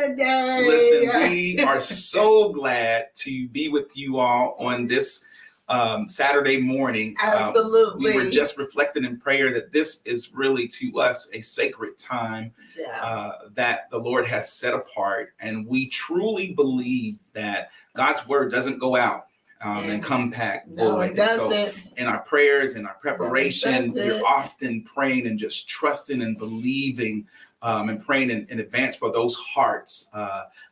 Saturday. Listen, we are so glad to be with you all on this Saturday morning. Absolutely. We were just reflecting in prayer that this is really to us a sacred time that the Lord has set apart. And we truly believe that God's word doesn't go out and come back void. No, it doesn't. So in our prayers, in our preparation, we're often praying and just trusting and believing and praying in advance for those hearts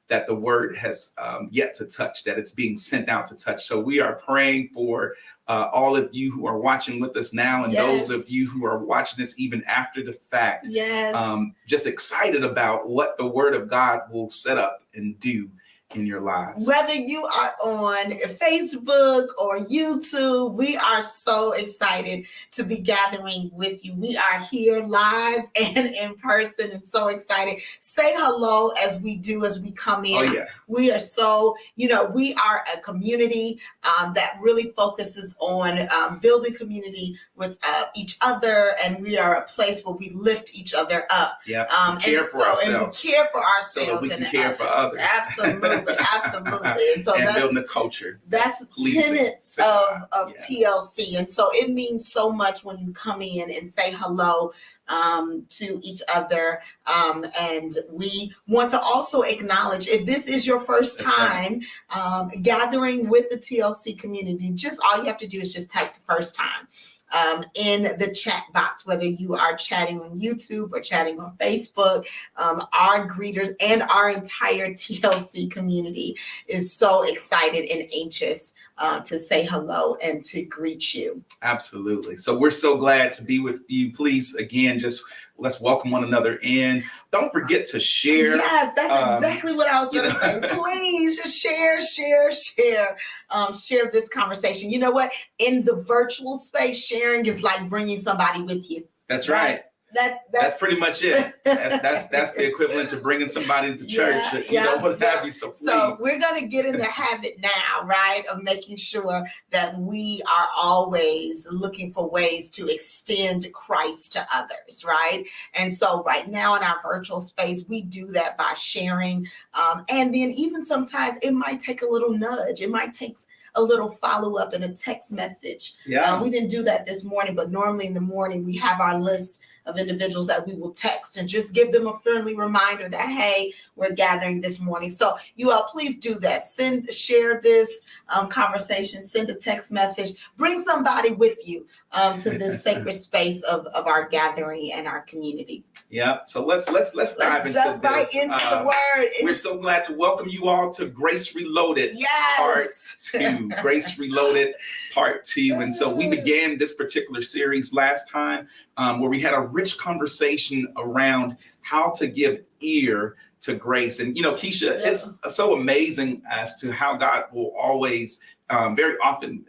that the word has yet to touch, that it's being sent out to touch. So we are praying for all of you who are watching with us now, and those of you who are watching this even after the fact. Just excited about what the word of God will set up and do in your lives. Whether you are on Facebook or YouTube, we are so excited to be gathering with you. We are here live and in person and so excited. Say hello as we come in. Oh, yeah. We are so, we are a community that really focuses on building community with each other, and we are a place where we lift each other up. Yeah, care for ourselves. And we care for ourselves. So that we can care for others. Absolutely. Absolutely. And so and building the culture. That's tenets of TLC. And so it means so much when you come in and say hello to each other. And we want to also acknowledge, if this is your first time gathering with the TLC community, just all you have to do is just type the first time in the chat box, whether you are chatting on YouTube or chatting on Facebook. Our greeters and our entire TLC community is so excited and anxious to say hello and to greet you. Absolutely. So we're so glad to be with you. Please, again, just let's welcome one another in. Don't forget to share. Yes, that's exactly what I was going to say. Please just share this conversation. You know what? In the virtual space, sharing is like bringing somebody with you. That's right. That's pretty much it. That's the equivalent to bringing somebody to church, what have you. So please. So we're going to get in the habit now, right, of making sure that we are always looking for ways to extend Christ to others, right? And so right now in our virtual space, we do that by sharing. And then even sometimes it might take a little nudge. It might take a little follow-up in a text message. We didn't do that this morning, but normally in the morning we have our list of individuals that we will text and just give them a friendly reminder that, hey, we're gathering this morning. So you all please do that. Share this conversation, send a text message, bring somebody with you to this sacred space of our gathering and our community. Yeah. So let's dive into jump this. Right into the word. We're so glad to welcome you all to Grace Reloaded Part 2. Grace Reloaded Part 2. And so we began this particular series last time where we had a rich conversation around how to give ear to grace. And, Keisha, it's so amazing as to how God will always, very often,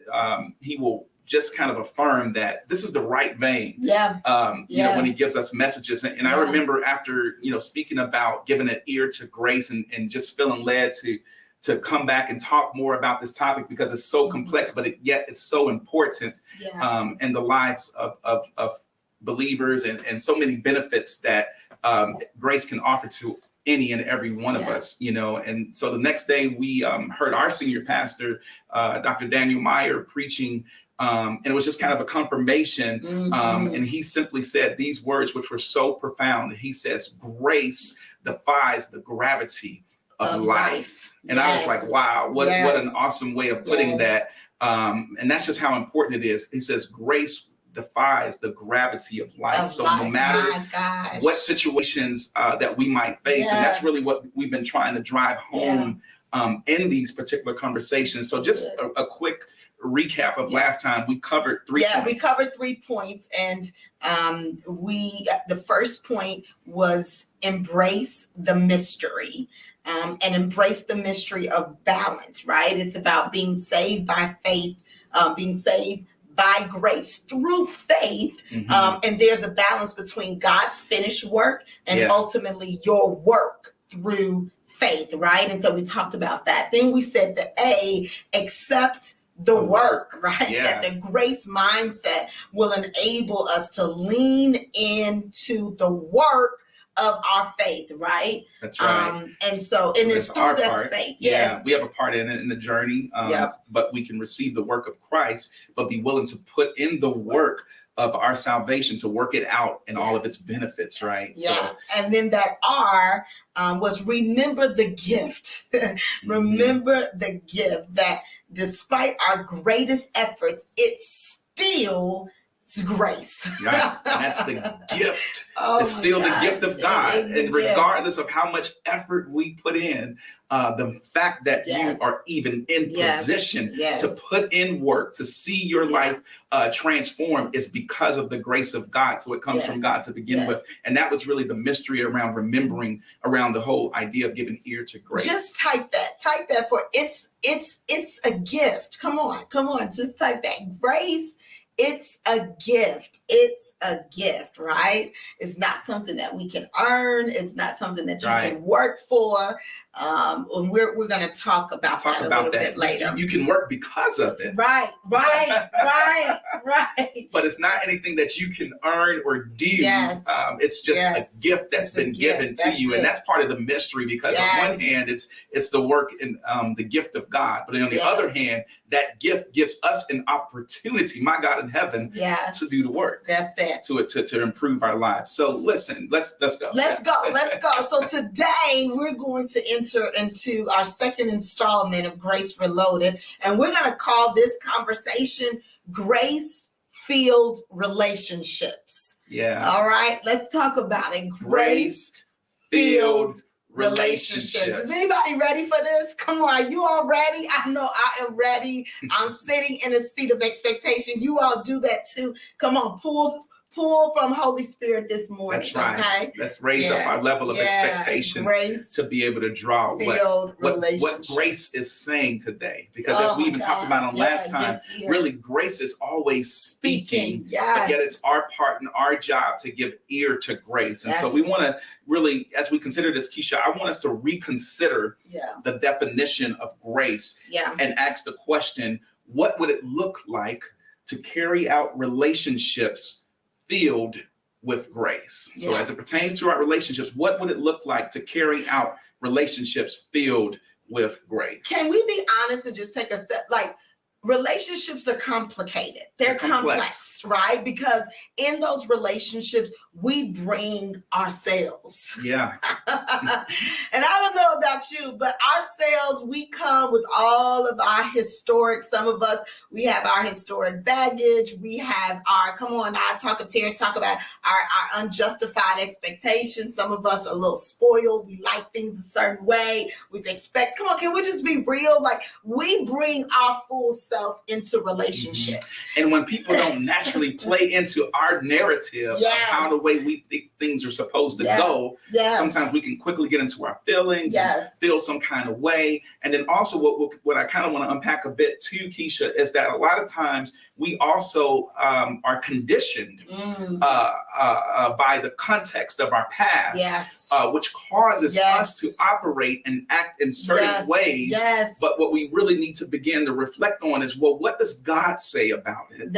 he will just kind of affirm that this is the right vein. When he gives us messages. And I remember after, speaking about giving an ear to grace and just feeling led to come back and talk more about this topic because it's so complex, but yet it's so important in the lives of believers and so many benefits that grace can offer to any and every one of us, And so the next day we heard our senior pastor, Dr. Daniel Meyer, preaching. And it was just kind of a confirmation. And he simply said these words, which were so profound. He says, grace defies the gravity of life. And I was like, wow, what an awesome way of putting that. And that's just how important it is. He says, grace defies the gravity of life. So no matter what situations that we might face, and that's really what we've been trying to drive home in these particular conversations. So just a quick recap of last time. We covered 3 points. We covered 3 points, and the first point was embrace the mystery. And embrace the mystery of balance, right? It's about being saved by faith, being saved by grace through faith. And there's a balance between God's finished work and ultimately your work through faith, right? And so we talked about that. Then we said accept the work, right? That the grace mindset will enable us to lean into the work of our faith, right? That's right. And so, and it's through this faith. Yes. Yeah, we have a part in it in the journey, but we can receive the work of Christ, but be willing to put in the work of our salvation to work it out and all of its benefits, right? Yeah. So, and then that R was remember the gift. Remember the gift that despite our greatest efforts, it's still grace. Right. And that's the gift. It's still the gift of God. And regardless of how much effort we put in, the fact that you are even in position to put in work, to see your life transform is because of the grace of God. So it comes from God to begin with. And that was really the mystery around remembering, around the whole idea of giving ear to grace. Just type that for it's a gift. Come on, just type that. Grace. It's a gift. It's a gift, right? It's not something that we can earn. It's not something that you can work for. And we're going to talk about that a little bit later. You can work because of it. Right. But it's not anything that you can earn or do. Yes. It's just a gift that's been given to you. And that's part of the mystery, because on one hand, it's the work and the gift of God. But on the other hand, that gift gives us an opportunity, my God in heaven, to do the work. That's it. To improve our lives. So listen, let's go. Let's go. So today we're going to enter into our second installment of Grace Reloaded, and we're going to call this conversation Grace-Filled Relationships. Yeah. All right, let's talk about it. Grace-Filled relationships. Is anybody ready for this? Come on, are you all ready? I know I am ready. I'm sitting in a seat of expectation. You all do that too. Come on, pull from Holy Spirit this morning. That's right. Okay? Let's raise up our level of expectation to be able to draw what grace is saying today. Because as we even talked about on last time, really grace is always speaking. But yet it's our part and our job to give ear to grace. And so we want to really, as we consider this, Keisha, I want us to reconsider the definition of grace and ask the question, what would it look like to carry out relationships filled with grace? So as it pertains to our relationships, what would it look like to carry out relationships filled with grace? Can we be honest and just take a step? Like, relationships are complicated. They're complex, right? Because in those relationships, we bring ourselves. Yeah. And I don't know about you, but ourselves, we come with all of our historic, some of us, we have our historic baggage. We have our, Terrence talk about our unjustified expectations. Some of us are a little spoiled. We like things a certain way. Can we just be real? Like, we bring our full self into relationships. And when people don't naturally play into our narrative of how the way we think things are supposed to go, sometimes we can quickly get into our feelings and feel some kind of way. And then also what I kind of want to unpack a bit too, Keisha, is that a lot of times we also are conditioned by the context of our past, which causes us to operate and act in certain ways. But what we really need to begin to reflect on is, well, what does God say about it?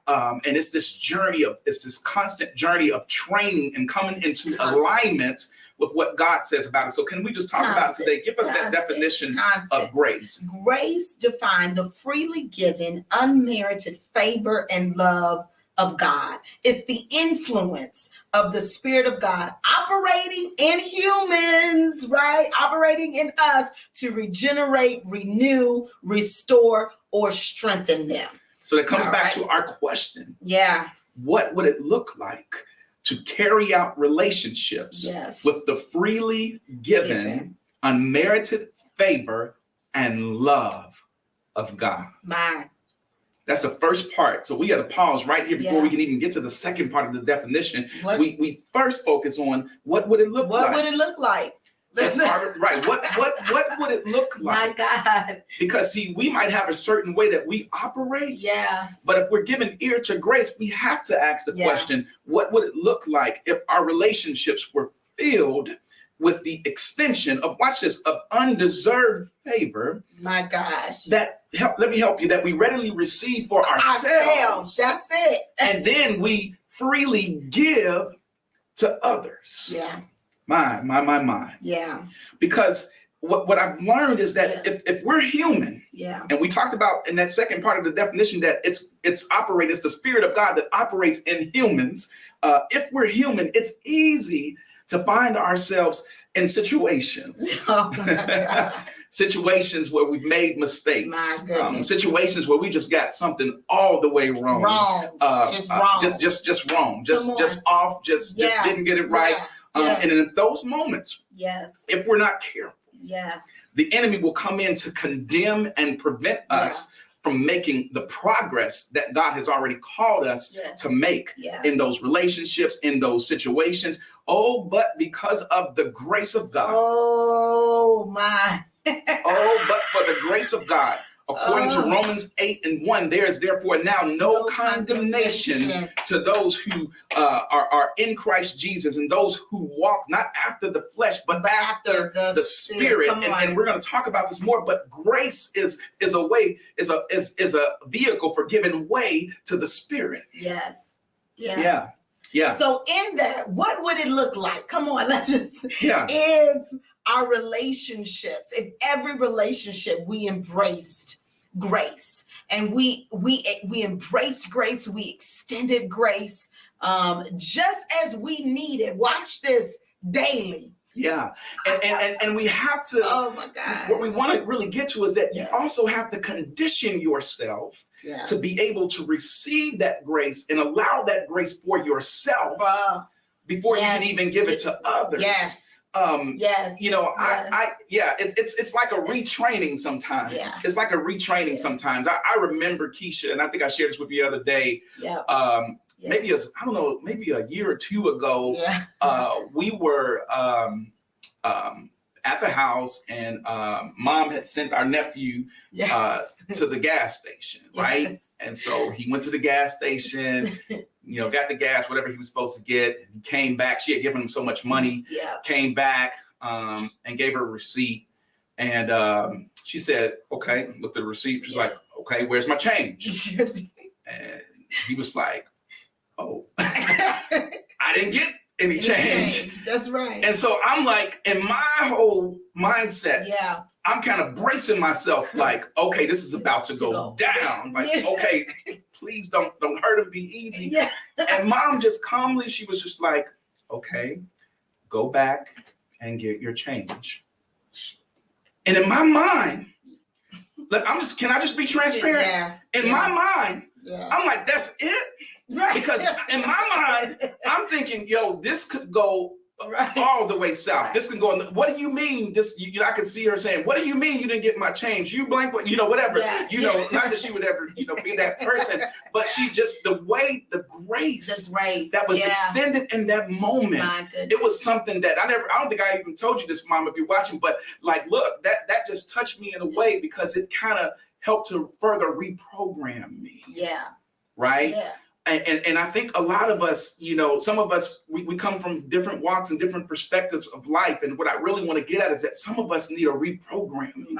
And it's this constant journey of training and coming into alignment with what God says about it. So can we just talk about it today? Give us that definition of grace. Grace defined the freely given, unmerited favor and love of God. It's the influence of the Spirit of God operating in humans, right? Operating in us to regenerate, renew, restore, or strengthen them. So that comes back to our question. Yeah. What would it look like to carry out relationships with the freely given, unmerited favor and love of God? That's the first part. So we got to pause right here before we can even get to the second part of the definition. We first focus on what would it look like? What would it look like? Right. What would it look like? My God. Because see, we might have a certain way that we operate. Yes. But if we're giving ear to grace, we have to ask the question, what would it look like if our relationships were filled with the extension of, watch this, of undeserved favor? My gosh. Let me help you, that we readily receive for ourselves. That's it. And then we freely give to others. Yeah. My. Yeah. Because what I've learned is that if we're human, and we talked about in that second part of the definition that it's the Spirit of God that operates in humans. If we're human, it's easy to find ourselves in situations. Oh my God. Situations where we've made mistakes. My goodness. Situations where we just got something all the way wrong. Just wrong. Just wrong. Just off. Just didn't get it right. And in those moments, if we're not careful, the enemy will come in to condemn and prevent us from making the progress that God has already called us to make in those relationships, in those situations. Oh, but because of the grace of God. Oh, my. Oh, but for the grace of God. According to Romans 8:1, there is therefore now no condemnation to those who are in Christ Jesus and those who walk not after the flesh, but after the Spirit. And we're going to talk about this more. But grace is a vehicle for giving way to the Spirit. Yes. Yeah. So in that, what would it look like? Come on, let's just. If our relationships, if every relationship we embraced grace and we embraced grace, we extended grace just as we needed. Watch this daily. And we have to. Oh my God. What we want to really get to is that you also have to condition yourself to be able to receive that grace and allow that grace for yourself before you can even give it to others. It's like a retraining sometimes. It's like a retraining sometimes. I remember, Keisha, and I think I shared this with you the other day. Maybe maybe a year or two ago, we were at the house, and Mom had sent our nephew to the gas station, right? And so he went to the gas station, got the gas, whatever he was supposed to get. He came back. She had given him so much money. Came back and gave her a receipt. And she said, okay, looked at the receipt. She's like, okay, where's my change? And he was like, oh, I didn't get any change. That's right. And so I'm like, in my whole mindset, I'm kind of bracing myself like, okay, this is about to go down. Like, okay, please don't hurt him, be easy. And Mom just calmly, she was just like, okay, go back and get your change. And in my mind, look, can I just be transparent? In my mind, I'm like, that's it? Right. Because in my mind, I'm thinking, this could go all the way south. This can go. What do you mean? This, I could see her saying, "What do you mean you didn't get my change? You blank, whatever." Not that she would ever, be that person, but she just the grace that was extended in that moment. It was something that I don't think I even told you this, Mom, if you're watching, but like, look, that just touched me in a way because it kind of helped to further reprogram me. Right. And I think a lot of us, some of us, we come from different walks and different perspectives of life. And what I really want to get at is that some of us need a reprogramming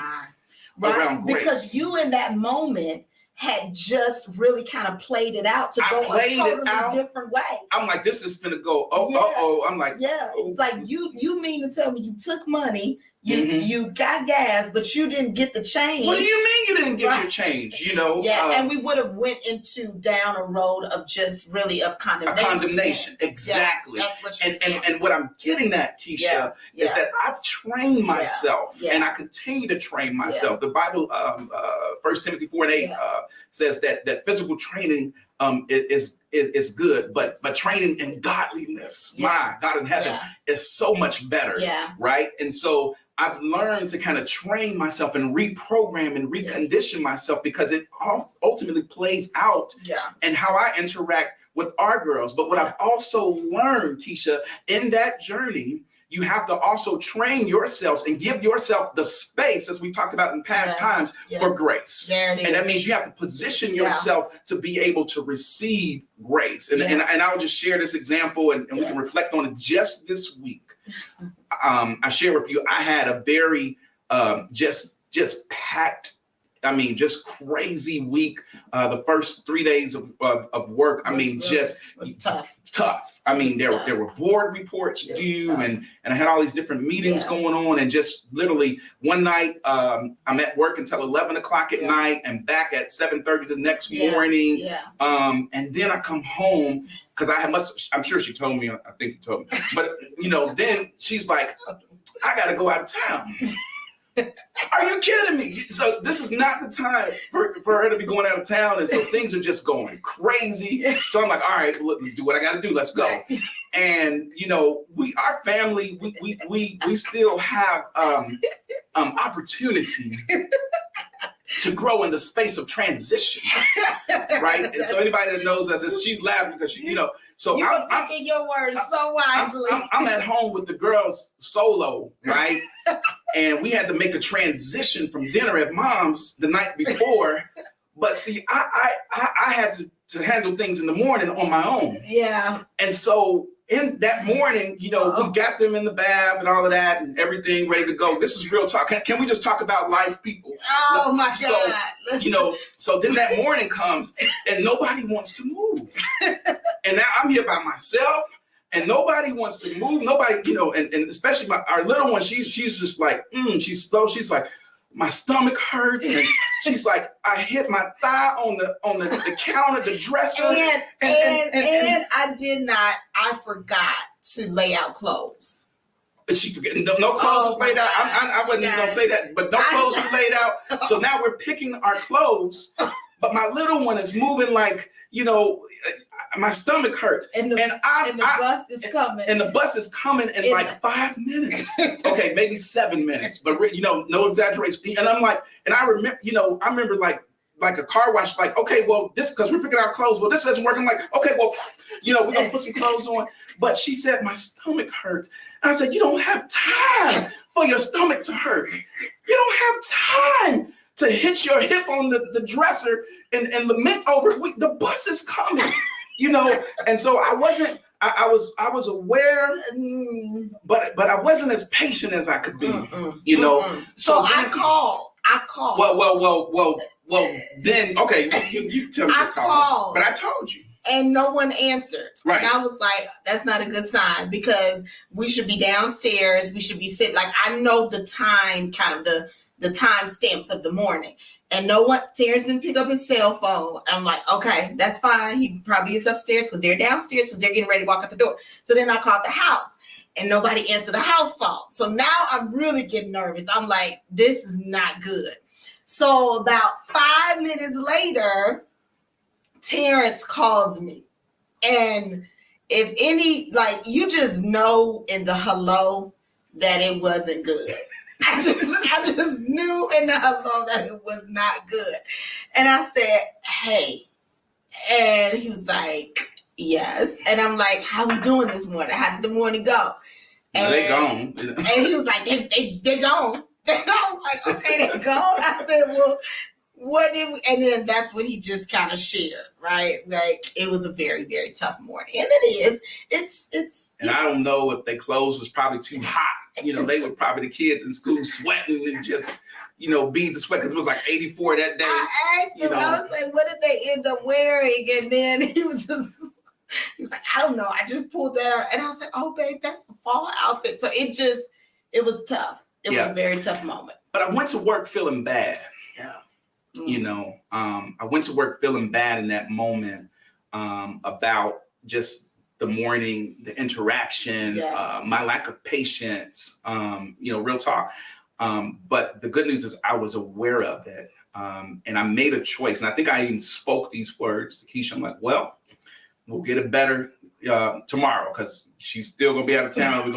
around grace. Because you in that moment had just really kind of played it out to go a totally different way. I'm like, this is gonna go, I'm like, it's like you mean to tell me you took money, you got gas, but you didn't get the change. What do you mean you didn't get your change? And we would have went down a road of just really of condemnation. A condemnation, exactly. That's what you're saying. And what I'm getting at, Keisha, is that I've trained myself, and I continue to train myself. The Bible, 1 Timothy 4:8 says that physical training is good, but training in godliness, my God in heaven, is so much better, right? And so I've learned to kind of train myself and reprogram and recondition myself because it ultimately plays out in how I interact with our girls. But what I've also learned, Keisha, in that journey, you have to also train yourselves and give yourself the space, as we talked about in past times, for grace. There it is. And that means you have to position yourself to be able to receive grace. And I'll just share this example and we can reflect on it just this week. I share with you, I had a very just packed I mean, just crazy week. The first 3 days of work, I mean, just was tough. Tough. I mean, there were board reports due, and I had all these different meetings going on, and just literally one night, I'm at work until 11 o'clock at night, and back at 7:30 the next morning. And then I come home because I'm sure she told me. I think you told me, but then she's like, I got to go out of town. Are you kidding me? So this is not the time for her to be going out of town. And so things are just going crazy. So I'm like, all right, well, do what I got to do. Let's go. Right. And, our family, we still have opportunity to grow in the space of transition, right? And so anybody that knows us, she's laughing because so you're picking your words so wisely. I'm at home with the girls solo, right? And we had to make a transition from dinner at mom's the night before. But see, I had to handle things in the morning on my own. Yeah. And so in that morning, we got them in the bath and all of that and everything ready to go. This is real talk. Can we just talk about life, people? Oh my God. So then that morning comes and nobody wants to move. And now I'm here by myself and nobody wants to move. Nobody, and especially our little one, she's just like, she's slow. She's like, my stomach hurts, and she's like, I hit my thigh on the counter, the dresser, and I forgot to lay out clothes. She forget no clothes was laid out. I wasn't even gonna say that, but no clothes were laid out. So now we're picking our clothes, but my little one is moving like, my stomach hurts, and the bus is coming. And the bus is coming in like 5 minutes. Okay, maybe 7 minutes, but no exaggeration. And I'm like, and I remember like a car wash, like, okay, well, this, because we're picking out clothes. Well, this isn't working. I'm like, okay, well, we're gonna put some clothes on. But she said my stomach hurts. And I said, you don't have time for your stomach to hurt. You don't have time to hit your hip on the dresser and lament over it. The bus is coming, and so I was aware, but I wasn't as patient as I could be, So I called. Well, then, okay, you tell me. I called. But I told you. And no one answered. Right. And I was like, that's not a good sign, because we should be downstairs. We should be sitting, like, I know the time, kind of the time stamps of the morning. And no one, Terrence didn't pick up his cell phone. I'm like, okay, that's fine. He probably is upstairs because they're downstairs because they're getting ready to walk out the door. So then I called the house and nobody answered the house phone. So now I'm really getting nervous. I'm like, this is not good. So about 5 minutes later, Terrence calls me. And if any, like, you just know in the hello that it wasn't good. I just knew in the hello that it was not good. And I said, hey. And he was like, yes. And I'm like, how we doing this morning? How did the morning go? And they gone. And he was like, they gone. And I was like, okay, they're gone. I said, well, what did we? And then that's when he just kind of shared, right? Like, it was a very, very tough morning. And it is. It's. And I don't know if their clothes was probably too hot. They were probably the kids in school sweating and just, beads of sweat, because it was like 84 that day. I asked him, I was like, what did they end up wearing? And then he was like, I don't know. I just pulled that out. And I was like, oh, babe, that's a fall outfit. So it was tough. It was a very tough moment. But I went to work feeling bad. Yeah. I went to work feeling bad in that moment about just the morning, the interaction, my lack of patience, real talk. But the good news is I was aware of it, and I made a choice. And I think I even spoke these words to Keisha. I'm like, well, we'll get it better tomorrow, because she's still going to be out of town.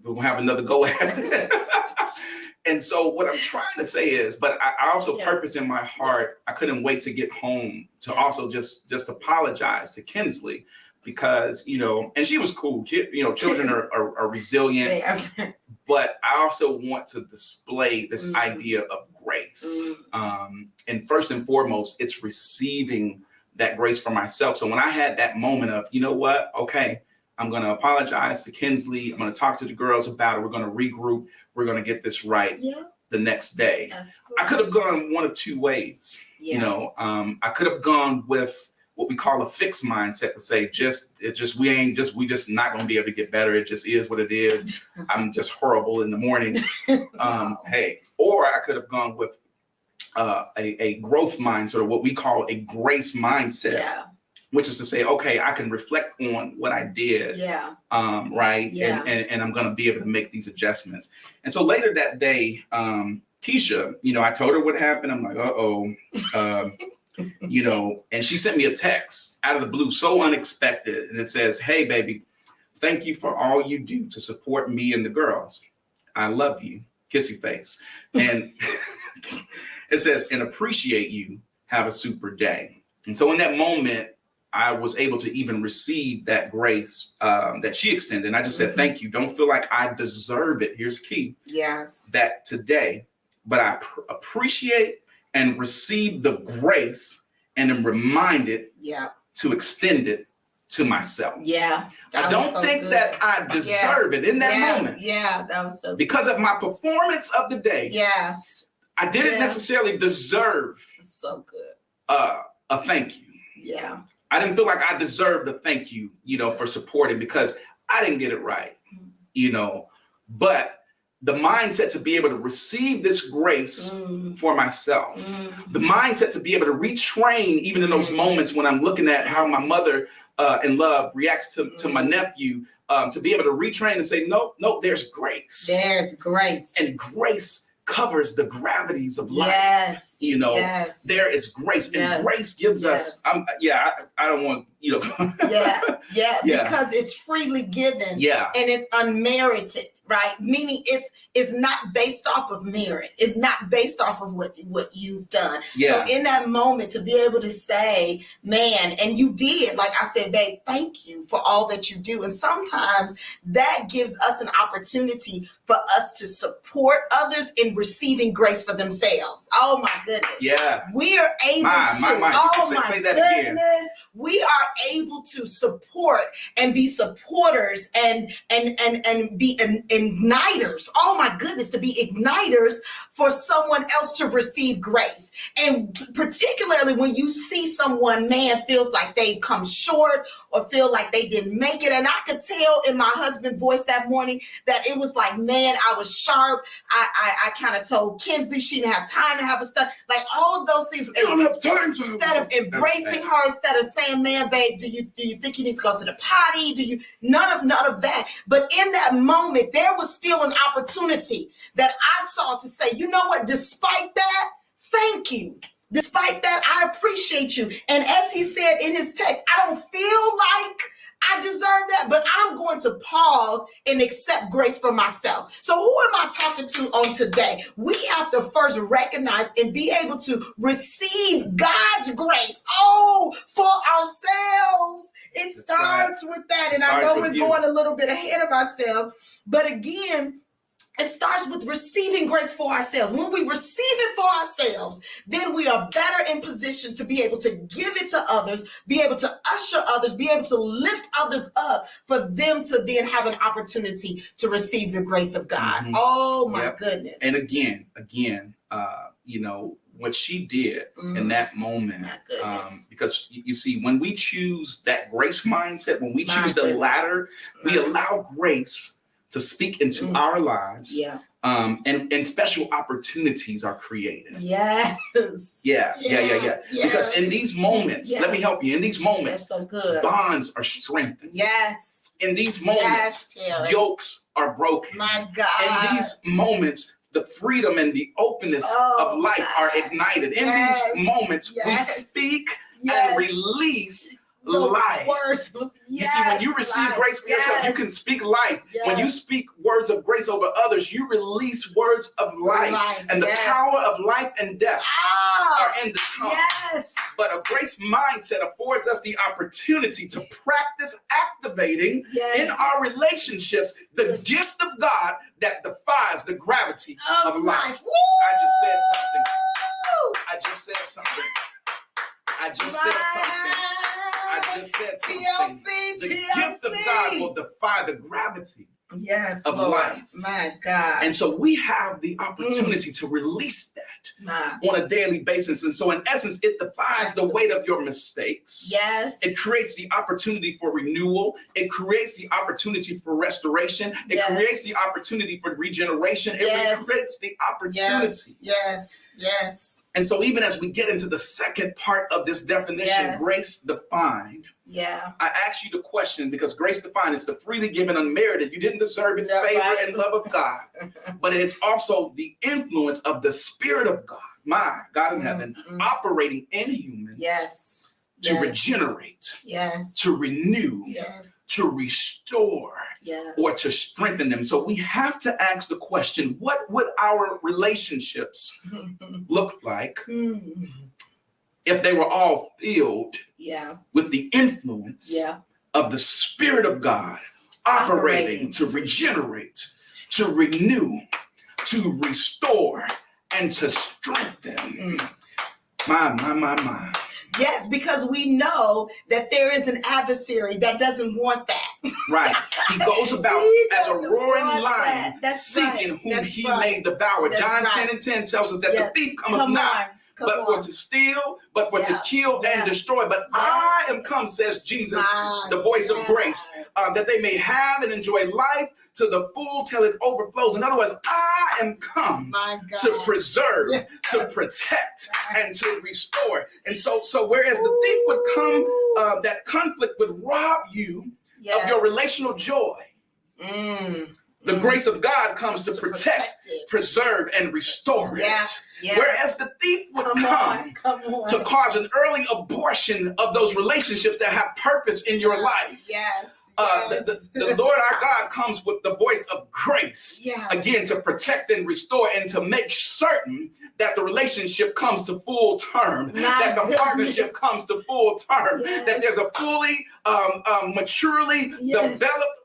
We're gonna have another go at it. And so what I'm trying to say is, but I also purpose in my heart, I couldn't wait to get home to also just apologize to Kinsley, because, and she was cool. Children are resilient, but I also want to display this idea of grace. And first and foremost, it's receiving that grace for myself. So when I had that moment of, okay, I'm going to apologize to Kinsley. I'm going to talk to the girls about it. We're going to regroup. We're going to get this right. Yeah. the next day. Absolutely. I could have gone one of two ways. Yeah. You know, I could have gone with what we call a fixed mindset to say, we just not going to be able to get better. It just is what it is. I'm just horrible in the morning. Hey, or I could have gone with a growth mindset, or what we call a grace mindset. Yeah. Which is to say, okay, I can reflect on what I did, right? Yeah. And I'm going to be able to make these adjustments. And so later that day, Keisha, you know, I told her what happened. I'm like, you know, and she sent me a text out of the blue, so unexpected. And it says, hey, baby, thank you for all you do to support me and the girls. I love you. Kissy face. And it says, and appreciate you. Have a super day. And so in that moment, I was able to even receive that grace that she extended. And I just said, thank you. Don't feel like I deserve it. Here's key. Yes. That today, but I appreciate and receive the grace and am reminded to extend it to myself. Yeah. I don't think that I deserve it in that moment. Yeah, that was so good. Because of my performance of the day. Yes. I didn't necessarily deserve so good. A thank you. Yeah. I didn't feel like I deserved a thank you, you know, for supporting, because I didn't get it right, you know. But the mindset to be able to receive this grace for myself, the mindset to be able to retrain even in those moments when I'm looking at how my mother in love reacts to my nephew, to be able to retrain and say, no, there's grace. There's grace. And grace covers the gravities of life. Yes. You know, there is grace, and grace gives us. I don't want, you know. Because it's freely given. Yeah. And it's unmerited, right? Meaning it's not based off of merit. It's not based off of what you've done. Yeah. So in that moment, to be able to say, man, and you did, like I said, babe, thank you for all that you do. And sometimes that gives us an opportunity for us to support others in receiving grace for themselves. Oh my goodness. Yeah. We are able say that again. We are able to support and be supporters and be igniters. Oh my goodness, to be igniters for someone else to receive grace. And particularly when you see someone, man, feels like they've come short or feel like they didn't make it. And I could tell in my husband's voice that morning that it was like, man, I was sharp. I kind of told Kinsley she didn't have time to have a stuff. Like all of those things. You don't have time. Instead of embracing her, instead of saying, man, babe, do you think you need to go to the potty? Do you none of that? But in that moment, there was still an opportunity that I saw to say, you know what, despite that, thank you. Despite that, I appreciate you. And as he said in his text, I don't feel like I deserve that, but I'm going to pause and accept grace for myself. So who am I talking to on today? We have to first recognize and be able to receive God's grace, for ourselves. It starts with that. And I know we're going a little bit ahead of ourselves, but again, it starts with receiving grace for ourselves. When we receive it for ourselves, then we are better in position to be able to give it to others, be able to usher others, be able to lift others up for them to then have an opportunity to receive the grace of God. Oh my goodness. And again, you know, what she did in that moment, because you see, when we choose that grace mindset, when we choose the latter, we allow grace to speak into our lives. Yeah. And special opportunities are created. Yes. Yeah. Because in these moments, let me help you. In these moments, so good. Bonds are strengthened. Yes. In these moments, yokes are broken. My God. In these moments, the freedom and the openness of life are ignited. In these moments, we speak and release life. Words. You see, when you receive grace for yourself, you can speak life. When you speak words of grace over others, you release words of life. And the power of life and death are in the tongue. Yes. But a grace mindset affords us the opportunity to practice activating in our relationships the gift of God that defies the gravity of life. I just said something. TLC, the gift of God will defy the gravity Yes, of Lord. life. My God. And so we have the opportunity to release that on a daily basis. And so in essence, it defies the weight of your mistakes. Yes. It creates the opportunity for renewal. It creates the opportunity for restoration. It creates the opportunity for regeneration. It creates the opportunity. Yes. And so even as we get into the second part of this definition, grace defined, I ask you the question, because grace defined is the freely given, unmerited. You didn't deserve it, favor and love of God. But it's also the influence of the Spirit of God, my God in heaven, operating in humans to regenerate, to renew, to restore, or to strengthen them. So we have to ask the question, what would our relationships look like if they were all filled with the influence of the Spirit of God operating to regenerate, to renew, to restore, and to strengthen? My. Yes, because we know that there is an adversary that doesn't want that. Right. He goes about as a roaring lion, seeking whom he may devour. John 10:10 tells us that the thief cometh not, but for to steal, but for to kill and destroy. But I am come, says Jesus, the voice of grace, that they may have and enjoy life to the full till it overflows. In other words, I am come to preserve, to protect, and to restore. And so whereas the thief would come, that conflict would rob you of your relational joy. The grace of God comes to protect, preserve, and restore it. Whereas the thief would come to cause an early abortion of those relationships that have purpose in your life. The Lord our God comes with the voice of grace, again, to protect and restore and to make certain that the relationship comes to full term, that the partnership comes to full term, that there's a fully, maturely developed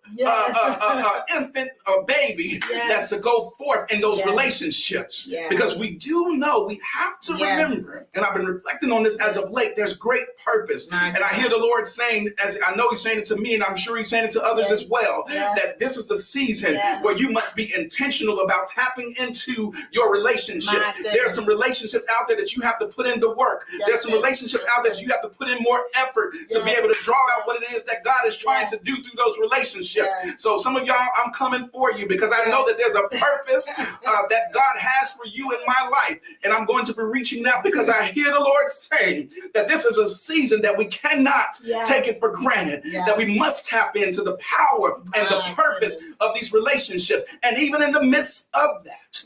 infant or baby that's to go forth in those relationships. Because we do know, we have to remember, and I've been reflecting on this as of late, there's great purpose. And I hear the Lord saying, as I know he's saying it to me, and I'm sure he's saying it to others as well, that this is the season where you must be intentional about tapping into your relationships. There are some relationships out there that you have to put in the work. There's some relationships out there that you have to put in more effort to be able to draw out what it is that God is trying to do through those relationships. So some of y'all, I'm coming for you because I know that there's a purpose that God has for you in my life. And I'm going to be reaching out because I hear the Lord saying that this is a season that we cannot take it for granted, that we must tap into the power and the purpose of these relationships. And even in the midst of that,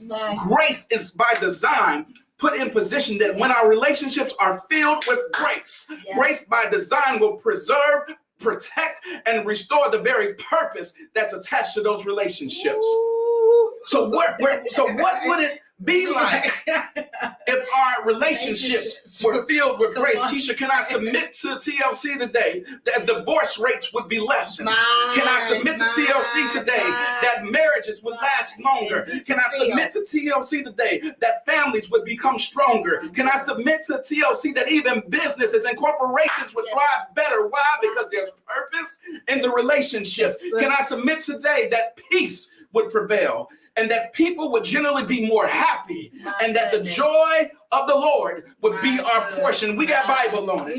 grace is by design put in position that when our relationships are filled with grace, grace by design will preserve, protect, and restore the very purpose that's attached to those relationships. So what would it be like if our relationships were filled with grace? Keisha, can I submit to TLC today that divorce rates would be lessened? Can I submit to TLC today that marriages would last longer? Can I submit to TLC today that families would become stronger? Can I submit to TLC that even businesses and corporations would thrive better? Why? Because there's purpose in the relationships. Can I submit today that peace would prevail, and that people would generally be more happy, and that the joy of the Lord would be our portion? We got Bible on it.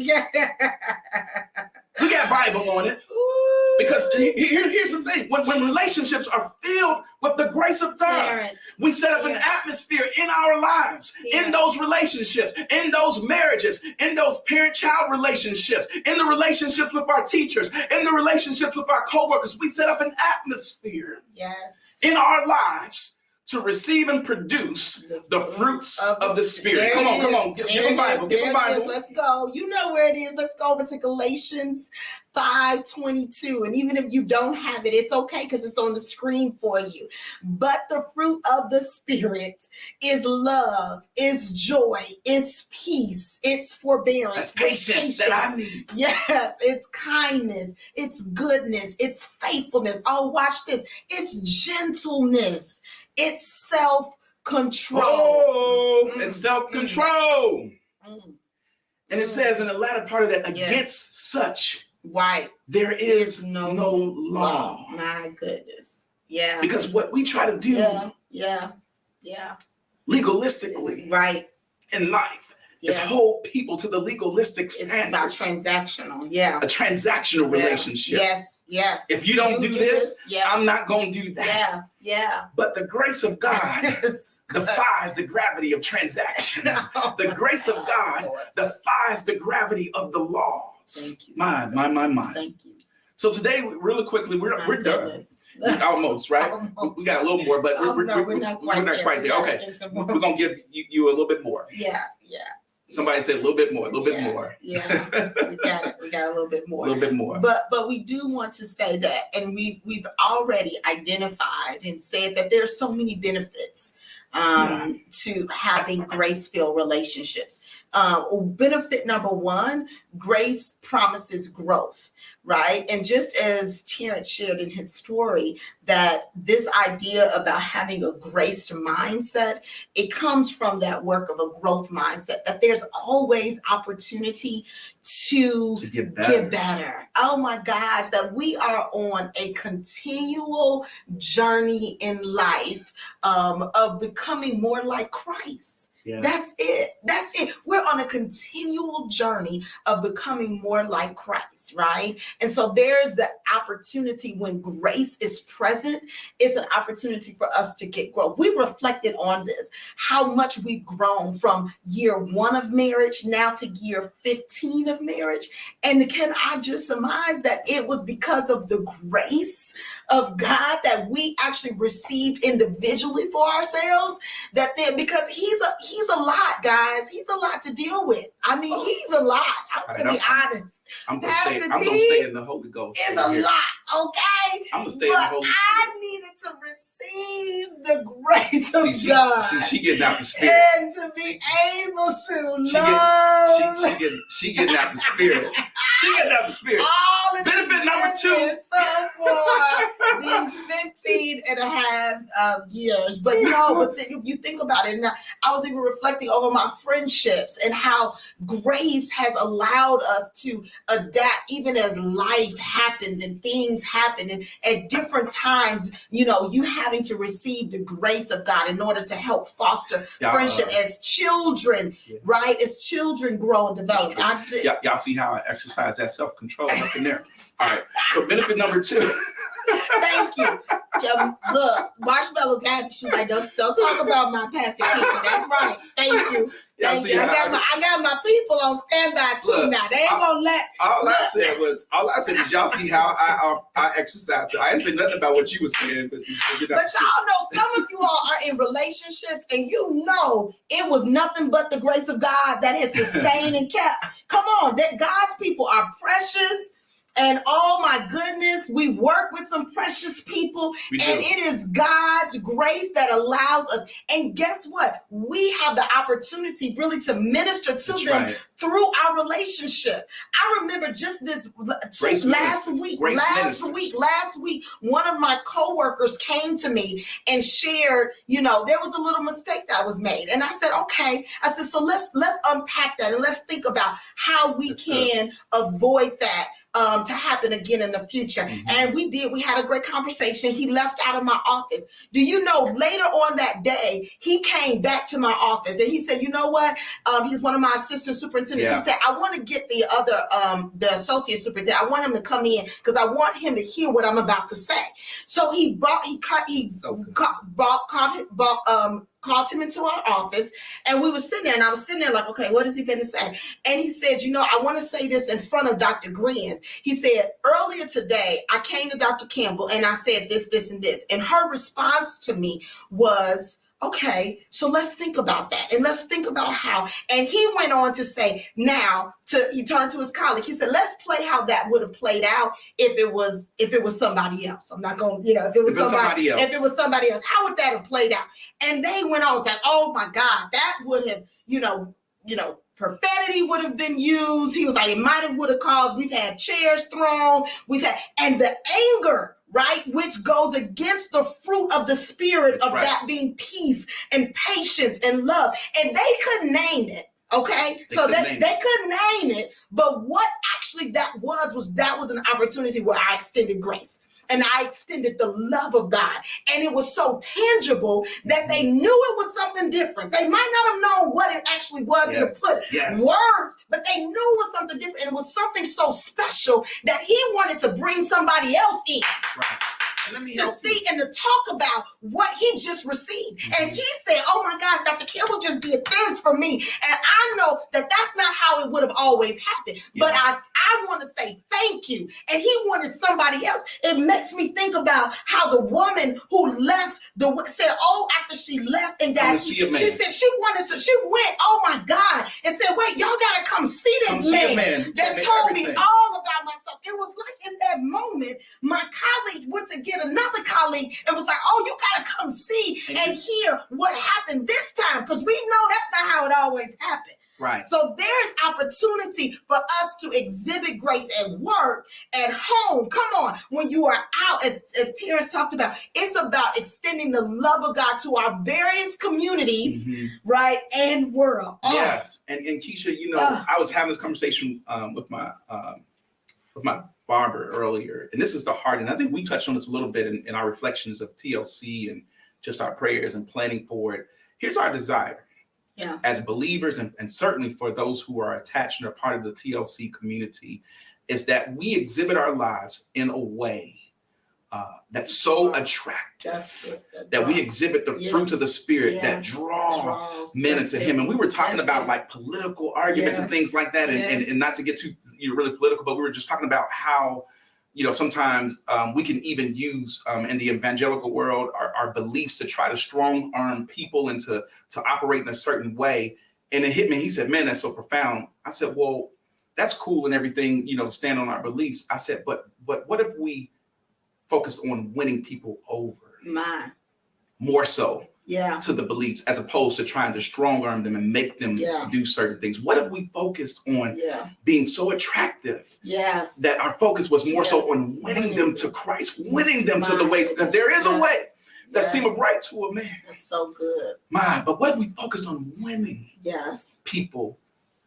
We got Bible on it. Because here's the thing. When relationships are filled with the grace of God, we set up an atmosphere in our lives, in those relationships, in those marriages, in those parent-child relationships, in the relationships with our teachers, in the relationships with our co-workers. We set up an atmosphere in our lives to receive and produce the fruits of the Spirit. Come on. Give a Bible. Give a Bible. Let's go. You know where it is. Let's go over to Galatians 5:22. And even if you don't have it, it's okay because it's on the screen for you. But the fruit of the Spirit is love, it's joy, it's peace, it's forbearance. That's patience that I need. Yes, it's kindness, it's goodness, it's faithfulness. Oh, watch this. It's gentleness. It's self-control. It's self-control. And it says in the latter part of that, against such, there is no law. My goodness. Yeah. Because what we try to do legalistically in life is hold people to the legalistic standards. It's about transactional. Yeah. A transactional relationship. Yes. Yeah. If you don't do this, I'm not going to do that. Yeah. Yeah. But the grace of God defies the gravity of transactions. The grace of God defies the gravity of the laws. Thank you. My. Thank you. So today, really quickly, we're done. Almost, right? Almost. We got a little more, but we're not quite there. Okay, we're going to give you a little bit more. Yeah. Somebody said a little bit more, more. Yeah, we got it. We got a little bit more. A little bit more. But we do want to say that, and we've already identified and said that there are so many benefits to having grace-filled relationships. Benefit number one, grace promises growth, right? And just as Terrence shared in his story, that this idea about having a grace mindset, it comes from that work of a growth mindset, that there's always opportunity to get better. Oh my gosh, that we are on a continual journey in life of becoming more like Christ. Yeah. That's it. We're on a continual journey of becoming more like Christ, right? And so there's the opportunity when grace is present, it's an opportunity for us to get growth. We reflected on this, how much we've grown from year 1 of marriage now to year 15 of marriage. And can I just surmise that it was because of the grace of God that we actually received individually for ourselves, because he's a lot, guys. He's a lot to deal with. I mean, he's a lot. I'm going to be honest. I'm going to stay in the Holy Ghost. It's a lot, okay? I'm going to stay in the Holy Spirit. I needed to receive the grace of God. See, she getting out the Spirit. And to be able to love. She getting out the Spirit. She getting out the Spirit. All of benefit number 2. So for these 15 and a half years. But if you think about it, now, I was even reflecting over my friendships and how grace has allowed us to adapt even as life happens and things happen, and at different times, you having to receive the grace of God in order to help foster friendship as children, right? As children grow and develop. Y'all see how I exercise that self-control up in there? All right. So benefit number 2. Thank you. Look, Marshmallow got she's like, don't talk about my pastor people. That's right. Thank you. Thank you. I got my people on standby too now. They ain't gonna let. All I said was y'all see how I exercise. I didn't say nothing about what you were saying, but y'all know some of you all are in relationships, and it was nothing but the grace of God that has sustained and kept. Come on, that God's people are precious. And oh my goodness, we work with some precious people, and it is God's grace that allows us. And guess what? We have the opportunity really to minister to them through our relationship. I remember just this last week, one of my coworkers came to me and shared, there was a little mistake that was made. And I said, okay. I said, so let's unpack that and let's think about how we can avoid that to happen again in the future. Mm-hmm. And we had a great conversation. He left out of my office. Do you know, later on that day, he came back to my office and he said, you know what? He's one of my assistant superintendents. Yeah. He said, I want to get the other, the associate superintendent. I want him to come in because I want him to hear what I'm about to say. So called him into our office, and we were sitting there, and I was sitting there like, okay, what is he going to say? And he said, I want to say this in front of Dr. Grins. He said, earlier today, I came to Dr. Campbell, and I said this, this, and this. And her response to me was, okay, so let's think about that. And let's think about how. And he went on to say, he turned to his colleague. He said, let's play how that would have played out if it was somebody else. I'm not going, if it was somebody else. If it was somebody else, how would that have played out? And they went on, like, oh my God, that would have, profanity would have been used. He was like, it might have would have caused, we've had chairs thrown, and the anger, right, which goes against the fruit of the Spirit. That's of right. That being peace and patience and love. And they couldn't name it. Okay, they couldn't name it, but what actually that was an opportunity where I extended grace. and I extended the love of God. And it was so tangible that they knew it was something different. They might not have known what it actually was in the words, but they knew it was something different. And it was something so special that he wanted to bring somebody else in. Right. To see and to talk about what he just received. And he said, oh my gosh, Dr. Campbell just did this for me. And I know that that's not how it would have always happened. Yeah. But I want to say thank you. And he wanted somebody else. It makes me think about how the woman who left, said, oh, after she left and that, she said she went, oh my God, and said, wait, y'all got to come see this man that told me all about myself. It was like in that moment, my colleague went to get another colleague and was like, oh, you got to come see and hear what happened this time, because we know that's not how it always happened. Right. So there's opportunity for us to exhibit grace at work, at home. Come on, when you are out, as Terrence talked about, it's about extending the love of God to our various communities, right, and world. Yes, and Keisha, you know, I was having this conversation with my barber earlier, and this is the heart, and I think we touched on this a little bit in our reflections of TLC and just our prayers and planning for it. Here's our desire. Yeah. As believers, and certainly for those who are attached and are part of the TLC community, is that we exhibit our lives in a way that's so attractive, that we exhibit the fruits of the Spirit that draws men into Him. And we were talking about like political arguments and things like that, and not to get too really political, but we were just talking about how, you know, sometimes we can even use in the evangelical world our beliefs to try to strong arm people and to operate in a certain way. And it hit me. He said, man, that's so profound. I said, well, that's cool and everything, you know, to stand on our beliefs. I said, but what if we focused on winning people over? More so to the beliefs, as opposed to trying to strong arm them and make them do certain things. What if we focused on being so attractive that our focus was more so on winning them to Christ, winning them to the ways, because there is a way that seemeth right to a man. That's so good. But what if we focused on winning people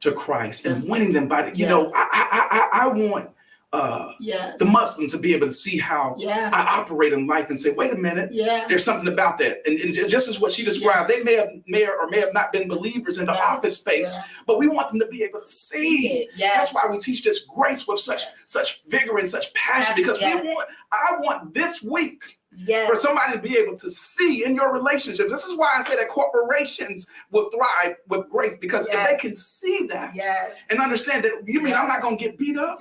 to Christ and winning them by the, you know, I want the Muslim to be able to see how I operate in life and say, wait a minute, there's something about that. And just as what she described, they may have not been believers in the office space, but we want them to be able to see. That's why we teach this grace with such vigor and such passion, because I want this week for somebody to be able to see in your relationship. This is why I say that corporations will thrive with grace, because if they can see that and understand that, you mean I'm not going to get beat up?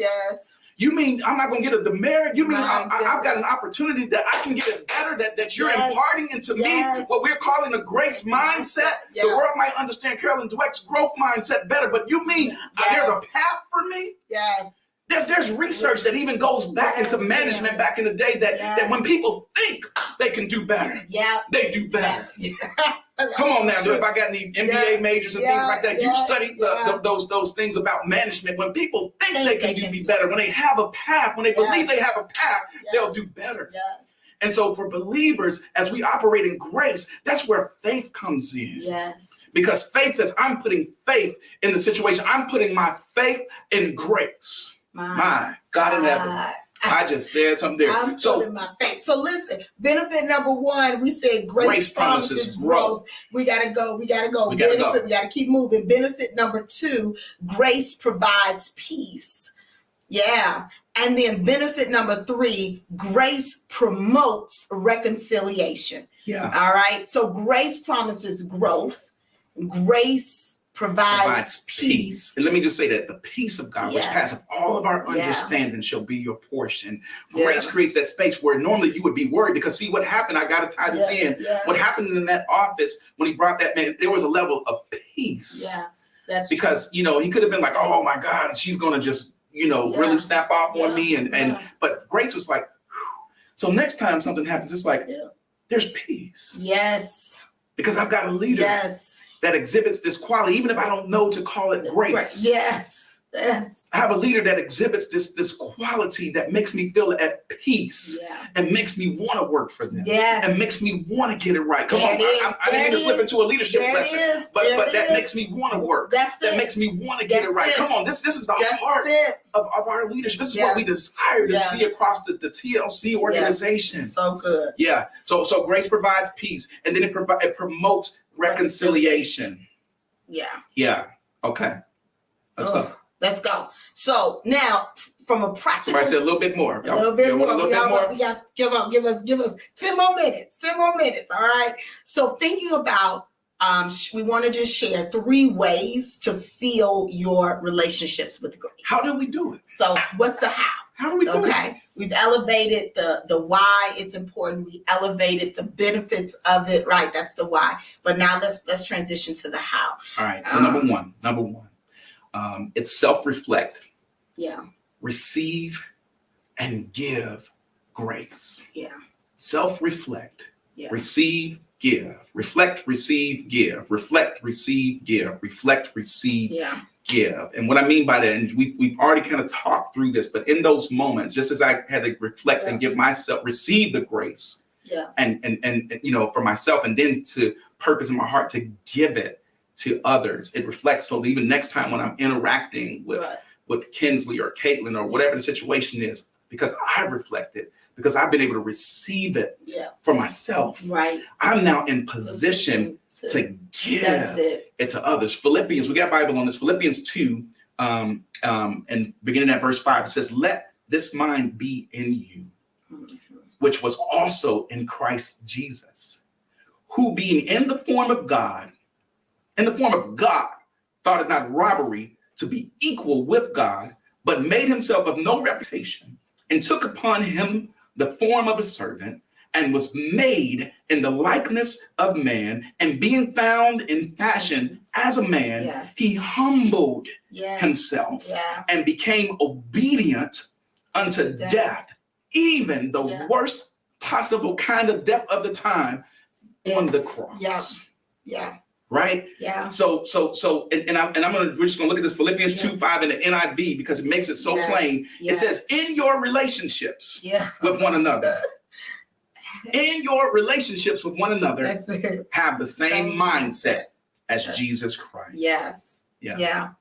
You mean I'm not going to get a demerit? You mean I've got an opportunity that I can get it better, that you're imparting into me what we're calling a grace mindset? The world might understand Carolyn Dweck's growth mindset better, but you mean there's a path for me? There's research that even goes back into management back in the day that when people think they can do better, they do better. Come on now, if I got any MBA majors and things like that, you studied those things about management. When people think they can be better, when they have a path, when they believe they have a path, they'll do better. And so for believers, as we operate in grace, that's where faith comes in. Because faith says, I'm putting faith in the situation. I'm putting my faith in grace. My God in heaven. I just said something there. I'm putting my faith. So listen, benefit number one, we said grace promises growth. We gotta go. We gotta keep moving. Benefit number two, grace provides peace. And then benefit number three, grace promotes reconciliation. All right. So grace promises growth. Grace provides peace. And let me just say that the peace of God, which passes all of our understanding, shall be your portion. Grace creates that space where normally you would be worried, because see what happened. I got to tie this in. What happened in that office when he brought that man, there was a level of peace. That's because true. You know, he could have been like, oh my God, she's going to just, you know, really snap off on me. But Grace was like, whew. So next time something happens, it's like, there's peace. Because I've got a leader that exhibits this quality, even if I don't know to call it grace. Yes. I have a leader that exhibits this quality that makes me feel at peace and makes me want to work for them. Yes. And makes me want to get it right. Come there on, I didn't mean to slip into a leadership lesson, but that makes me want to work. That makes me want to get it right. Come on, this is the heart of our leadership. This is what we desire to see across the TLC organization. So good. Yeah. So grace provides peace, and then it promotes reconciliation. Yeah. Yeah. Okay. Let's go. Let's go. So now, from a practical, somebody said a little bit more. A little bit more. We got give us 10 more minutes. 10 more minutes. All right. So thinking about, we want to just share 3 ways to feel your relationships with grace. How do we do it? So what's the how? How do we do it? Okay. We've elevated the why it's important. We elevated the benefits of it. Right. That's the why. But now let's transition to the how. All right. So number one. It's self-reflect. Yeah. Receive and give grace. Yeah. Self-reflect. Yeah. Receive, give. Reflect, receive, give. Reflect, receive, give. Reflect, receive, give. And what I mean by that, and we've already kind of talked through this, but in those moments, just as I had to reflect and give myself, receive the grace. Yeah. And for myself, and then to purpose in my heart to give it to others. It reflects, so even next time when I'm interacting with Kinsley or Caitlin or whatever the situation is, because I reflected, because I've been able to receive it for myself. Right. I'm now in position to give it to others. Philippians, we got Bible on this. Philippians 2, and beginning at verse 5, it says, "Let this mind be in you, which was also in Christ Jesus, who being in the form of God, thought it not robbery to be equal with God, but made himself of no reputation, and took upon him the form of a servant, and was made in the likeness of man, and being found in fashion as a man, he humbled himself and became obedient unto death, even the worst possible kind of death of the time, on the cross." Right? Yeah. So, we're just gonna look at this Philippians 2:5 in the NIV, because it makes it so plain. It says, in your relationships with one another, in your relationships with one another, have the same mindset as Jesus Christ. Yes. Yeah.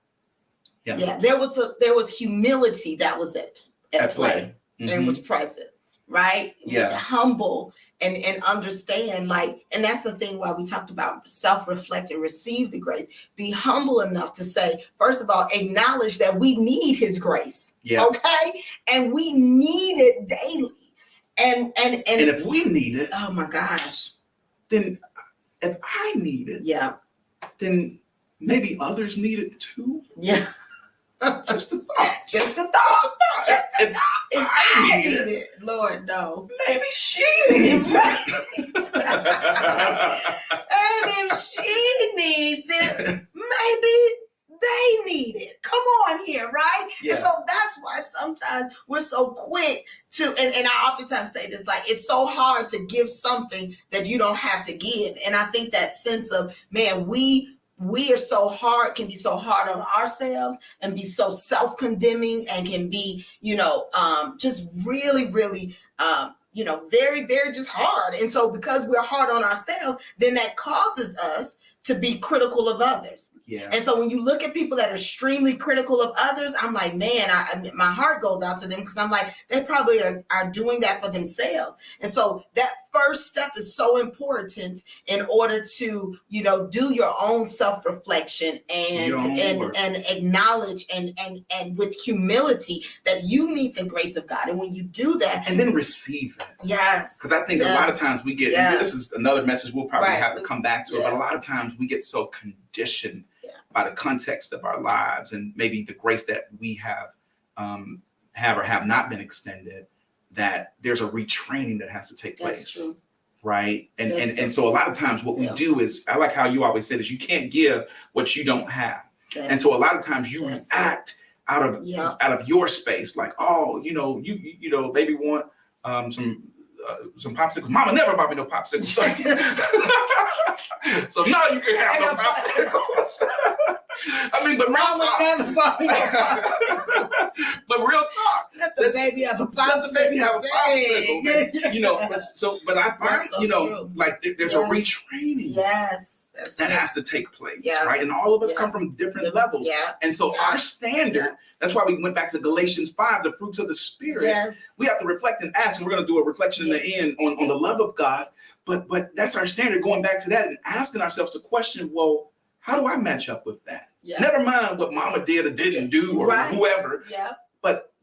There was humility that was at play. And was present. Right? Yeah. Humble and understand, and that's the thing why we talked about self-reflect and receive the grace. Be humble enough to say, first of all, acknowledge that we need his grace. Yeah. Okay? And we need it daily. And if we need it, oh my gosh, then if I need it, then maybe others need it too. Yeah. Just a thought. If I need it, Lord, no. Maybe she needs it. And if she needs it, maybe they need it. Come on here, right? Yeah. And so that's why sometimes we're so quick to, and I oftentimes say this, it's so hard to give something that you don't have to give. And I think that sense of, man, we are so hard, can be so hard on ourselves and be so self-condemning, and can be, just really, really, very, very just hard. And so because we're hard on ourselves, then that causes us to be critical of others. Yeah. And so when you look at people that are extremely critical of others, I'm like, man, my heart goes out to them, because I'm like, they probably are doing that for themselves. And so that first step is so important in order to, do your own self-reflection and acknowledge and with humility that you need the grace of God. And when you do that, and then receive it. Yes. Because I think a lot of times we get, and this is another message we'll probably have to come back to, but a lot of times we get so conditioned by the context of our lives, and maybe the grace that we have or have not been extended, that there's a retraining that has to take place. That's true. Right. And so a lot of times what we do is, I like how you always said, is you can't give what you don't have. And so a lot of times you react out of your space, like, oh, you baby want some popsicles. Mama never bought me no popsicles. So now you can have no popsicles. I I mean, but real talk. Never bought me no popsicles. But real talk. Let the baby have a popsicle. Let the baby have a popsicle, man. You know, but I find, so you know, true. like there's a retraining. Yes. That has to take place, yeah. right? And all of us come from different levels. Yeah. And so our standard, that's why we went back to Galatians 5, the fruits of the Spirit. Yes. We have to reflect and ask, and we're going to do a reflection in the end on the love of God. But that's our standard, going back to that and asking ourselves the question, well, how do I match up with that? Yeah. Never mind what mama did or didn't do or whoever. Yeah. But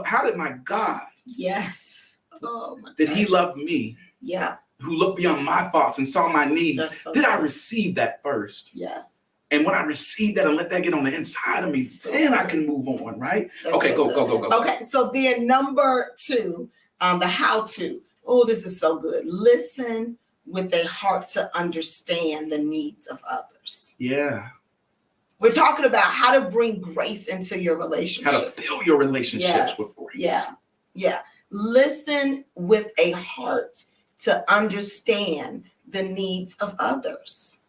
how did my God? Yes. Oh my did he love me? Yeah. Who looked beyond my thoughts and saw my needs. So did I receive that first? Yes. And when I receive that and let that get on the inside of me, then I can move on, right? That's okay, so go. Okay, so then number 2, the how to. Oh, this is so good. Listen with a heart to understand the needs of others. Yeah. We're talking about how to bring grace into your relationship. How to fill your relationships with grace. Yeah. Listen with a heart to understand the needs of others.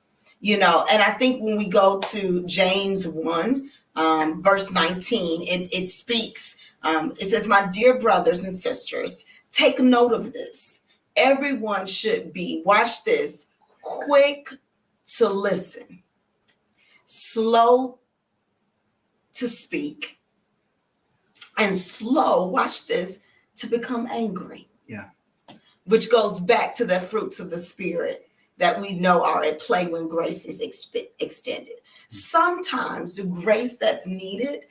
You know, and I think when we go to James 1, verse 19, it speaks. It says, my dear brothers and sisters, take note of this. Everyone should be, watch this, quick to listen, slow to speak, and slow, watch this, to become angry. Yeah. Which goes back to the fruits of the Spirit that we know are at play when grace is extended. Sometimes the grace that's needed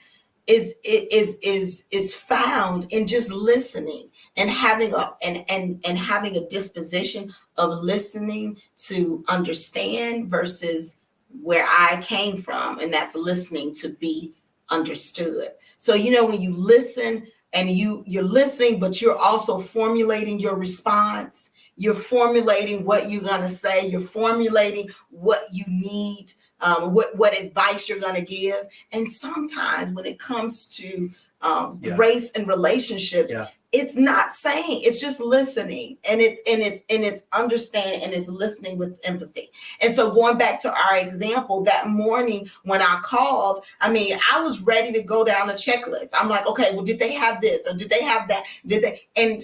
is found in just listening and having a disposition of listening to understand versus where I came from, and that's listening to be understood. So you know, when you listen and you're listening, but you're also formulating your response. You're formulating what you're going to say. You're formulating what you need, what advice you're going to give. And sometimes when it comes to grace and relationships, it's not saying, it's just listening, and it's understanding, and it's listening with empathy. And so going back to our example, that morning when I called, I mean, I was ready to go down the checklist. I'm like, okay, well, did they have this or did they have that? Did they? And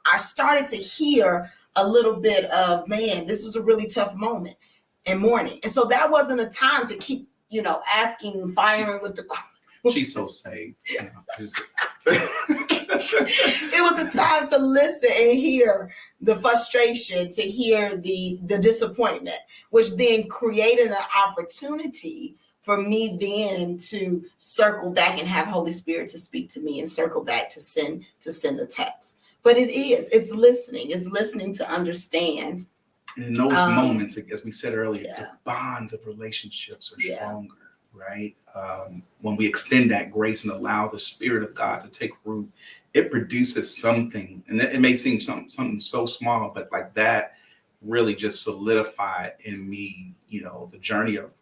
I started to hear a little bit of, man, this was a really tough moment and morning. And so that wasn't a time to keep, asking and firing with the. She's so saved. It was a time to listen and hear the frustration, to hear the disappointment, which then created an opportunity for me then to circle back and have Holy Spirit to speak to me and circle back to send a text. But it's listening to understand. And in those moments, as we said earlier, the bonds of relationships are stronger. Right? When we extend that grace and allow the Spirit of God to take root, it produces something, and it may seem something so small, but like that really just solidified in me, the journey of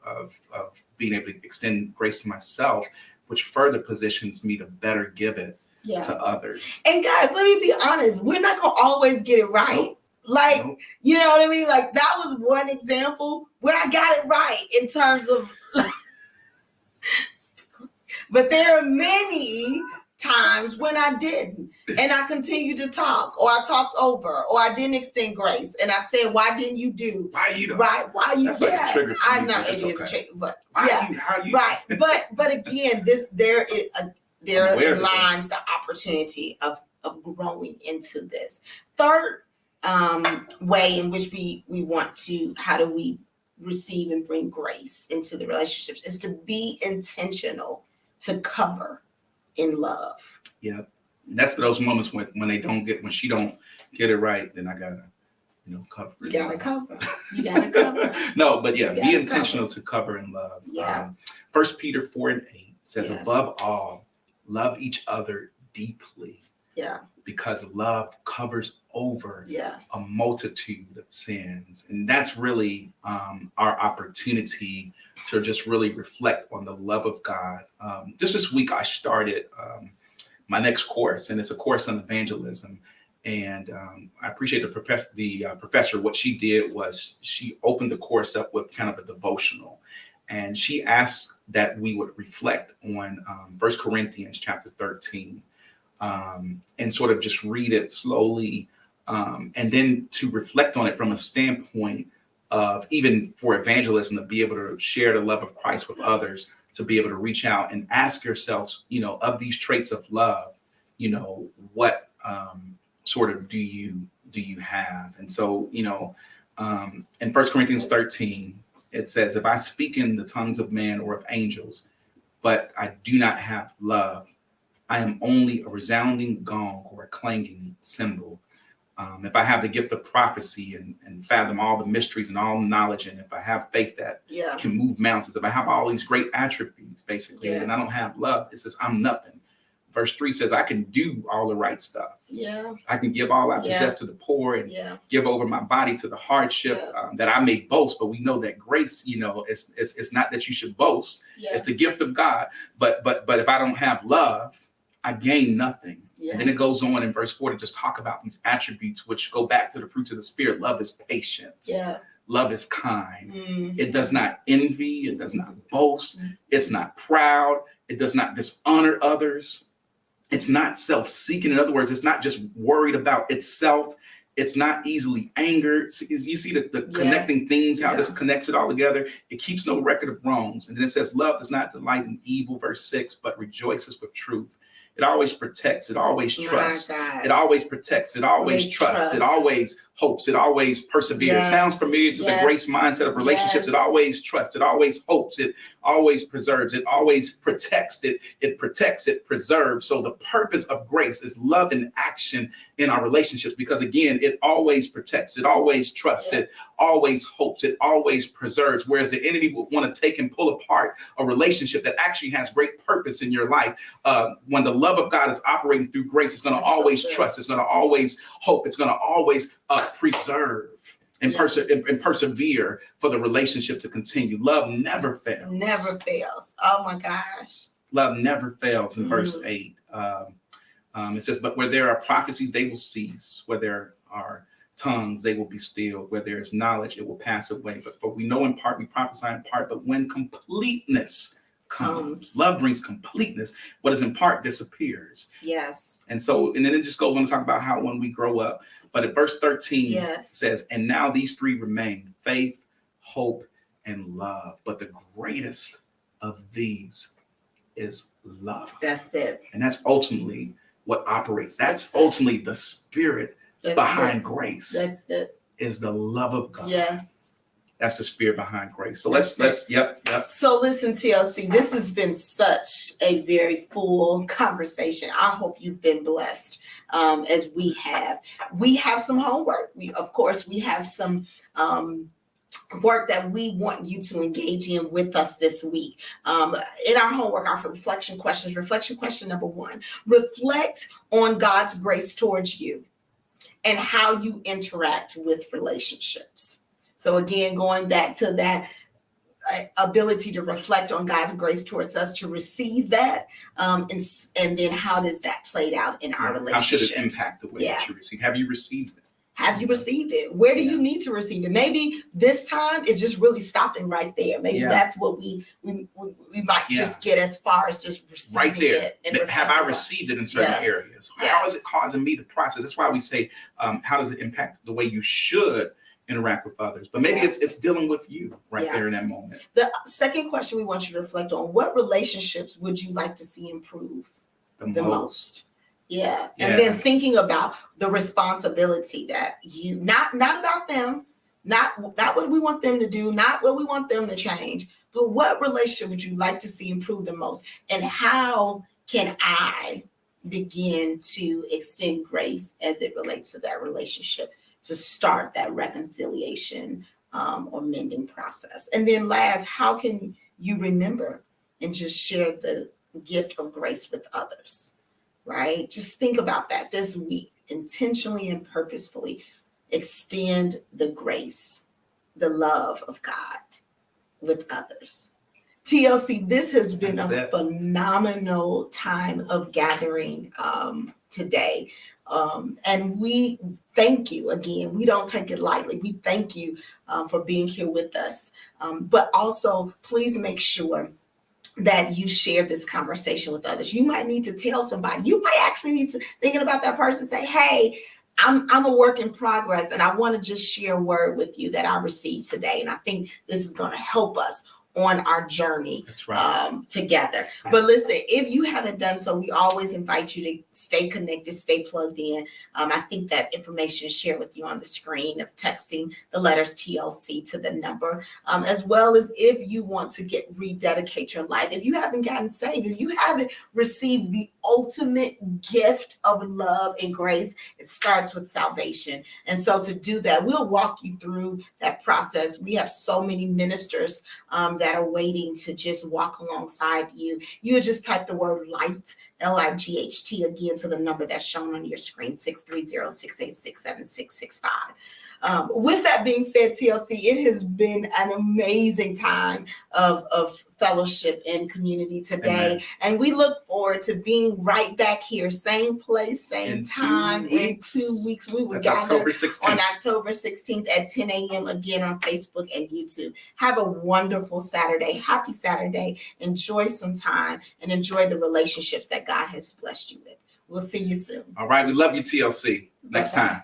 being able to extend grace to myself, which further positions me to better give it to others. And guys, let me be honest, we're not going to always get it right. Nope. You know what I mean? Like that was one example where I got it right in terms of but there are many times when I didn't, and I continued to talk, or I talked over, or I didn't extend grace, and I said, "Why didn't you do? Why you? Right? Why you? That's like a trigger for I me, know it is okay. a trigger, but how you? Right. But again, there lies the opportunity of growing into this. Third way in which we want to, how do we receive and bring grace into the relationships, is to be intentional to cover in love. Yeah. And that's for those moments when she don't get it right, then I gotta, cover. You gotta cover. You gotta cover. No, but be intentional to cover in love. Yeah. 1 Peter 4:8 says, above all, love each other deeply. Yeah. Because love covers over a multitude of sins. And that's really our opportunity to just really reflect on the love of God. Just this week, I started my next course, and it's a course on evangelism. And I appreciate the professor. What she did was she opened the course up with kind of a devotional. and she asked that we would reflect on 1 Corinthians chapter 13, and sort of just read it slowly, and then to reflect on it from a standpoint of, even for evangelism, to be able to share the love of Christ with others, to be able to reach out and ask yourselves, of these traits of love, what sort of do you have? And so, in 1 Corinthians 13, it says, if I speak in the tongues of man or of angels, but I do not have love, I am only a resounding gong or a clanging cymbal. If I have the gift of prophecy and fathom all the mysteries and all knowledge, and if I have faith that can move mountains, if I have all these great attributes, basically, and I don't have love, it says I'm nothing. Verse 3 says I can do all the right stuff. Yeah. I can give all I possess to the poor and give over my body to the hardship, that I may boast. But we know that grace, it's not that you should boast. It's the gift of God. But if I don't have love, I gain nothing. And then it goes on in verse 4 to just talk about these attributes, which go back to the fruits of the Spirit. Love is patient. Love is kind. It does not envy. It does not boast. It's not proud. It does not dishonor others. It's not self-seeking. In other words, it's not just worried about itself. It's not easily angered. You see the connecting themes, how this connects it all together. It keeps no record of wrongs. And then it says, love does not delight in evil, verse 6, but rejoices with truth. It always protects. It always trusts. It always protects. It always trusts. It always hopes. It always perseveres. Sounds familiar to the grace mindset of relationships. It always trusts. It always hopes. It always preserves. It always protects. It protects. It preserves. So the purpose of grace is love in action in our relationships, because again, it always protects. It always trusts. It always hopes. It always preserves. Whereas the enemy would want to take and pull apart a relationship that actually has great purpose in your life. When the love of God is operating through grace, it's going to always trust. It's going to always hope. It's going to always preserve and persevere for the relationship to continue. Love never fails. Never fails. Oh my gosh. Love never fails. In verse 8, it says, but where there are prophecies, they will cease. Where there are tongues, they will be stilled. Where there is knowledge, it will pass away. But for we know in part, we prophesy in part, but when completeness comes. Love brings completeness. What is in part disappears. Yes. And then it just goes on to talk about how when we grow up. But at verse 13 says, and now these three remain: faith, hope, and love. But the greatest of these is love. That's it. And that's ultimately what operates. That's ultimately the spirit behind grace. That's it. Is the love of God. Yes. That's the spirit behind grace. So let's. So listen, TLC, this has been such a very full conversation. I hope you've been blessed as we have. We have some homework. We have some work that we want you to engage in with us this week. In our homework, our reflection questions. Reflection question number 1: reflect on God's grace towards you and how you interact with relationships. So again, going back to that ability to reflect on God's grace towards us, to receive that, and then how does that play out in our relationships? How should it impact the way that you receive? Have you received it? Have you received it? Where do you need to receive it? Maybe this time it's just really stopping right there. Maybe that's what we might just get as far as just receiving right there. It. Have I received it in certain areas? How is it causing me to process? That's why we say, how does it impact the way you should interact with others? But maybe it's dealing with you there in that moment. The second question we want you to reflect on: what relationships would you like to see improve the most? Yeah. And then thinking about the responsibility that you, not about them, not what we want them to do, not what we want them to change, but what relationship would you like to see improve the most? And how can I begin to extend grace as it relates to that relationship to start that reconciliation or mending process? And then last, how can you remember and just share the gift of grace with others? Right? Just think about that this week. Intentionally and purposefully extend the grace, the love of God with others. TLC, this has been a phenomenal time of gathering today. And we thank you again. We don't take it lightly. We thank you for being here with us. But also, please make sure that you share this conversation with others. You might need to tell somebody. You might actually need to, thinking about that person, say, hey, I'm a work in progress, and I want to just share a word with you that I received today. And I think this is going to help us on our journey. That's right. Together. But listen, if you haven't done so, we always invite you to stay connected, stay plugged in. I think that information is shared with you on the screen of texting the letters TLC to the number, as well as if you want to rededicate your life. If you haven't gotten saved, if you haven't received the ultimate gift of love and grace, it starts with salvation. And so to do that, we'll walk you through that process. We have so many ministers that are waiting to just walk alongside you. You would just type the word light, LIGHT, again to the number that's shown on your screen, 630-686-7665. With that being said, TLC, it has been an amazing time of fellowship and community today. Amen. And we look forward to being right back here, same place, same time. In 2 weeks, we will gather on October 16th at 10 a.m. again on Facebook and YouTube. Have a wonderful Saturday. Happy Saturday. Enjoy some time and enjoy the relationships that God has blessed you with. We'll see you soon. All right. We love you, TLC. Next time.